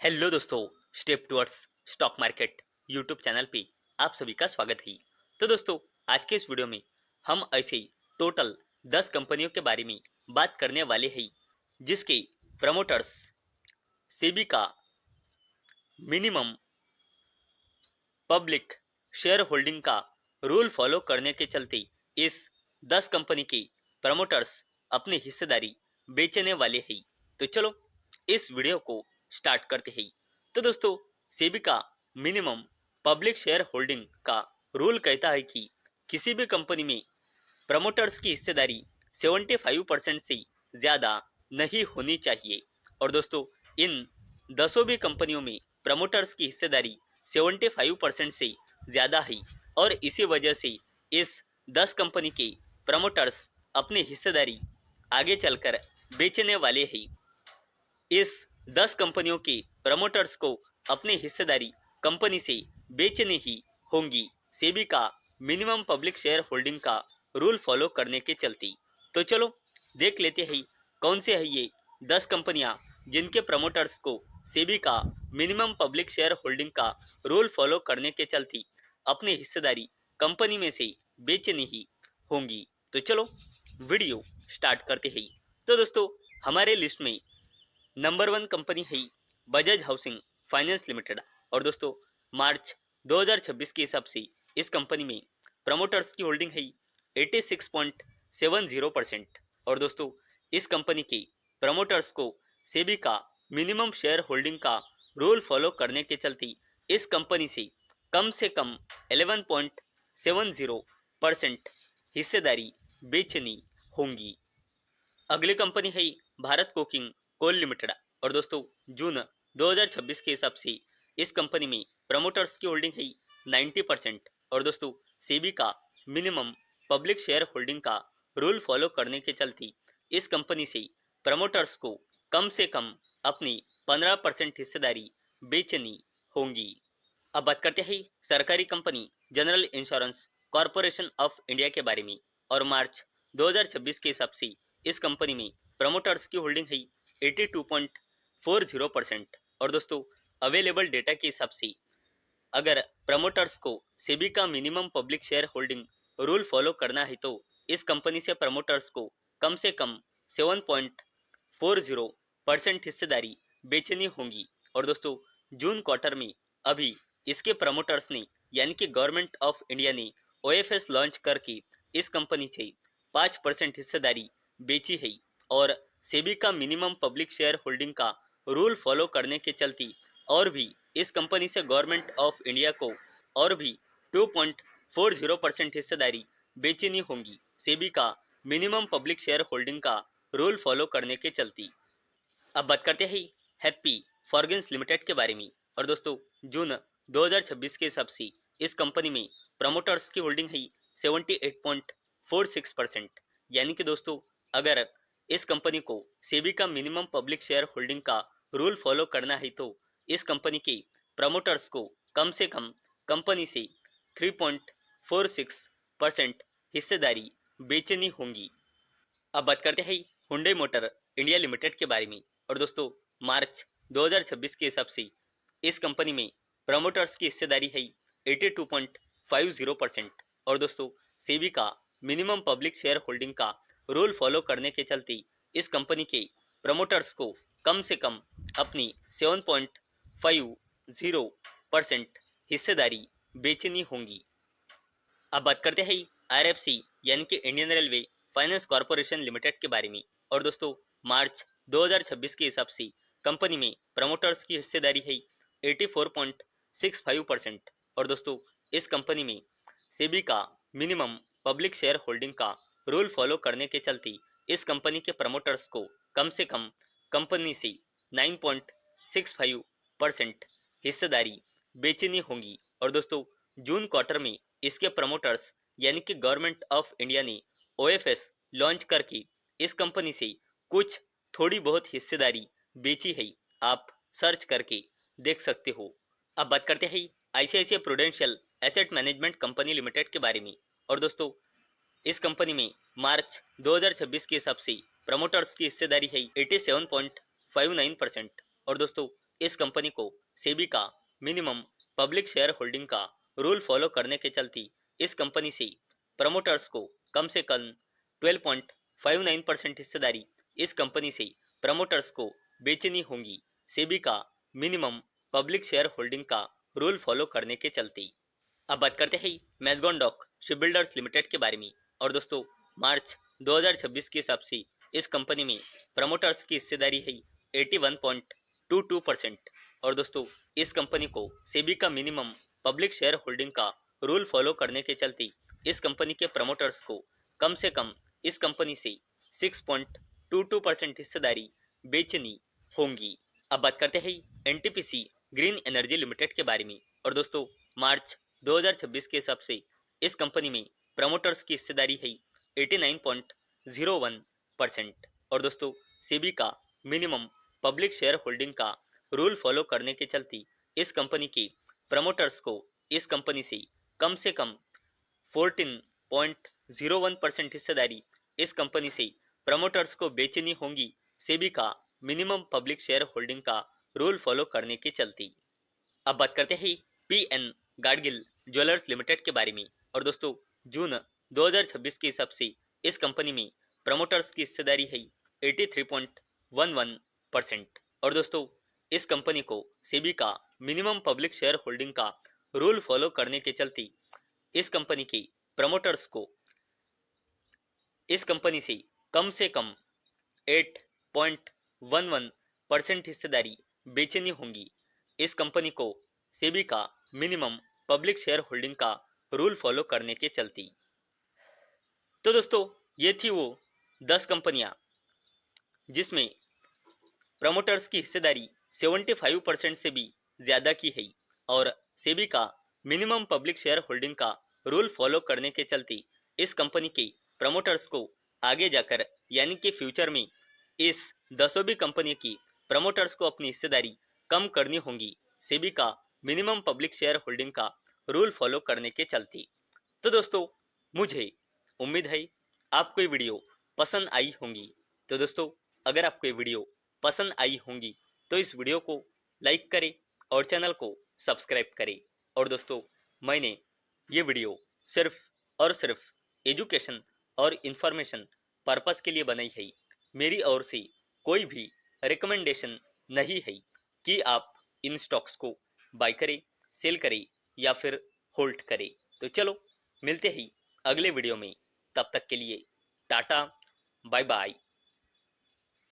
Hello दोस्तों, step towards stock market YouTube channel पे आप सभी का स्वागत है। तो दोस्तों, आज के इस वीडियो में हम ऐसे ही टोटल 10 कंपनियों के बारे में बात करने वाले हैं जिसके प्रमोटर्स सेबी का मिनिमम पब्लिक शेयर होल्डिंग का रूल फॉलो करने के चलते इस 10 कंपनी के प्रमोटर्स अपनी हिस्सेदारी बेचने वाले हैं। तो चलो इस वीडियो को स्टार्ट करते हैं। तो दोस्तों, सेबी का मिनिमम पब्लिक शेयर होल्डिंग का रूल कहता है कि किसी भी कंपनी में प्रमोटर्स की हिस्सेदारी 75% से ज़्यादा नहीं होनी चाहिए। और दोस्तों, इन दसों भी कंपनियों में प्रमोटर्स की हिस्सेदारी 75% से ज़्यादा है और इसी वजह से इस 10 कंपनी के प्रमोटर्स अपनी हिस्सेदारी आगे चलकर बेचने वाले हैं। इस 10 कंपनियों के प्रमोटर्स को अपनी हिस्सेदारी कंपनी से बेचनी ही होंगी सेबी का मिनिमम पब्लिक शेयर होल्डिंग का रूल फॉलो करने के चलते। तो चलो देख लेते हैं कौन से है ये 10 कंपनियां जिनके प्रमोटर्स को सेबी का मिनिमम पब्लिक शेयर होल्डिंग का रूल फॉलो करने के चलते अपनी हिस्सेदारी कंपनी में से बेचनी ही होंगी। तो चलो वीडियो स्टार्ट करते हैं। तो दोस्तों, हमारे लिस्ट में नंबर 1 कंपनी है बजाज हाउसिंग फाइनेंस लिमिटेड। और दोस्तों, मार्च 2026 के हिसाब से इस कंपनी में प्रमोटर्स की होल्डिंग है 86.70%। और दोस्तों, इस कंपनी के प्रमोटर्स को सेबी का मिनिमम शेयर होल्डिंग का रूल फॉलो करने के चलते इस कंपनी से कम 11.70% हिस्सेदारी बेचनी होंगी। अगली कंपनी है भारत कोकिंग कोल लिमिटेड। और दोस्तों, जून 2026 के हिसाब से इस कंपनी में प्रमोटर्स की होल्डिंग है 90%। और दोस्तों, सेबी का मिनिमम पब्लिक शेयर होल्डिंग का रूल फॉलो करने के चलते इस कंपनी से प्रमोटर्स को कम से कम अपनी 15% हिस्सेदारी बेचनी होंगी। अब बात करते हैं सरकारी company general insurance corporation of India के बारे में। और मार्च 2026 के हिसाब से इस कंपनी में प्रमोटर्स की होल्डिंग है 82.40%। और दोस्तों, अवेलेबल डेटा के हिसाब से अगर प्रमोटर्स को सेबी का minimum public share holding rule follow करना है तो इस कंपनी से प्रमोटर्स को कम से कम 7.40% हिस्सेदारी बेचनी होंगी। और दोस्तों, जून क्वार्टर में अभी इसके प्रमोटर्स ने यानी कि गवर्नमेंट ऑफ इंडिया ने ओएफएस लॉन्च करके इस कंपनी से 5% हिस्सेदारी बेची है। और सेबी का मिनिमम पब्लिक शेयर होल्डिंग का रूल फॉलो करने के चलते और भी इस कंपनी से गवर्नमेंट ऑफ इंडिया को और भी 2.40% हिस्सेदारी बेचनी होंगी सेबी का मिनिमम पब्लिक शेयर होल्डिंग का रूल फॉलो करने के चलते। अब बात करते हैं हैप्पी फॉर्गन्स लिमिटेड के बारे में। और दोस्तों, जून 2026 के हिसाब से इस कंपनी में प्रमोटर्स की होल्डिंग है 78.46%। यानी कि दोस्तों, अगर इस कंपनी को सेबी का मिनिमम पब्लिक शेयर होल्डिंग का रूल फॉलो करना है तो इस कंपनी के प्रमोटर्स को कम से कम कंपनी से 3.46% हिस्सेदारी बेचनी होंगी। अब बात करते हैं हुंडई मोटर इंडिया लिमिटेड के बारे में। और दोस्तों, मार्च 2026 के हिसाब से इस कंपनी में प्रमोटर्स की हिस्सेदारी है 82.50%। और दोस्तों, सेबी का मिनिमम पब्लिक शेयर होल्डिंग का रूल फॉलो करने के चलते इस कंपनी के प्रमोटर्स को कम से कम अपनी 7.50% हिस्सेदारी बेचनी होंगी। अब बात करते हैं आरएफसी यानी कि Indian railway finance corporation limited के बारे में। और दोस्तों, मार्च 2026 के हिसाब से कंपनी में प्रमोटर्स की हिस्सेदारी है 84.65%। और दोस्तों, इस कंपनी में सेबी का मिनिमम पब्लिक शेयर होल्डिंग का रूल फॉलो करने के चलते इस कंपनी के प्रमोटर्स को कम से कम कंपनी से 9.65% हिस्सेदारी बेचनी होंगी। और दोस्तों, जून क्वार्टर में इसके प्रमोटर्स यानी कि गवर्नमेंट ऑफ इंडिया ने ओएफएस लॉन्च करके इस कंपनी से कुछ थोड़ी बहुत हिस्सेदारी बेची है। आप सर्च करके देख सकते हो। अब बात करते हैं ICICI prudential asset management company limited के बारे में। और दोस्तों, इस कंपनी में मार्च 2026 के हिसाब से प्रमोटर्स की हिस्सेदारी है 87.59%। और दोस्तों, इस कंपनी को सेबी का मिनिमम पब्लिक शेयर होल्डिंग का रूल फॉलो करने के चलते इस कंपनी से प्रमोटर्स को कम से कम 12.59% हिस्सेदारी इस कंपनी से प्रमोटर्स को बेचनी होंगी सेबी का मिनिमम पब्लिक शेयर होल्डिंग का रूल फॉलो करने के चलते। अब बात करते हैं मैज़गॉन डॉक शिपबिल्डर्स लिमिटेड के बारे में। और दोस्तों मार्च 2026 के हिसाब से इस कंपनी में प्रमोटर्स की हिस्सेदारी है 81.22%। और दोस्तों इस कंपनी को सेबी का मिनिमम पब्लिक शेयर होल्डिंग का रूल फॉलो करने के चलते इस कंपनी के प्रमोटर्स को कम से कम इस कंपनी से 6.22% हिस्सेदारी बेचनी होंगी। अब बात करते हैं एनटीपीसी ग्रीन एनर्जी लिमिटेड के बारे में। और दोस्तों मार्च 2026 के हिसाब से इस कंपनी में प्रमोटर्स की हिस्सेदारी है 89.01%। और दोस्तों सेबी का मिनिमम पब्लिक शेयर होल्डिंग का रूल फॉलो करने के चलते इस कंपनी के प्रमोटर्स को इस कंपनी से कम 14.01% हिस्सेदारी इस कंपनी से प्रमोटर्स को बेचनी होंगी सेबी का मिनिमम पब्लिक शेयर होल्डिंग का रूल फॉलो करने के चलते। अब बात करते हैं पीएन गाडगिल ज्वेलर्स लिमिटेड के बारे में। और दोस्तों जून 2026 के हिसाब से इस कंपनी में प्रमोटर्स की हिस्सेदारी है 83.11%। और दोस्तों इस कंपनी को सेबी का मिनिमम पब्लिक शेयर होल्डिंग का रूल फॉलो करने के चलते इस कंपनी के प्रमोटर्स को इस कंपनी से कम 8.11% हिस्सेदारी बेचनी होंगी इस कंपनी को सेबी का मिनिमम पब्लिक शेयर होल्डिंग का रूल फॉलो करने के चलते। तो दोस्तों ये थी वो 10 कंपनियां जिसमें प्रमोटर्स की हिस्सेदारी 75% से भी ज्यादा की है और सेबी का मिनिमम पब्लिक शेयर होल्डिंग का रूल फॉलो करने के चलते इस कंपनी के प्रमोटर्स को आगे जाकर यानी कि फ्यूचर में इस 10 भी कंपनी की प्रमोटर्स को अपनी हिस्सेदारी कम करनी होंगी सेबी का मिनिमम पब्लिक शेयर होल्डिंग का रूल फॉलो करने के चलते। तो दोस्तों मुझे उम्मीद है आपको ये वीडियो पसंद आई होंगी। तो दोस्तों अगर आपको ये वीडियो पसंद आई होंगी तो इस वीडियो को लाइक करें और चैनल को सब्सक्राइब करें। और दोस्तों मैंने ये वीडियो सिर्फ और सिर्फ एजुकेशन और इंफॉर्मेशन पर्पस के लिए बनाई है। मेरी ओर से कोई भी रिकमेंडेशन नहीं है कि आप इन स्टॉक्स को बाय करें, सेल करें या फिर होल्ड करें। तो चलो मिलते ही अगले वीडियो में, तब तक के लिए टाटा बाय बाय।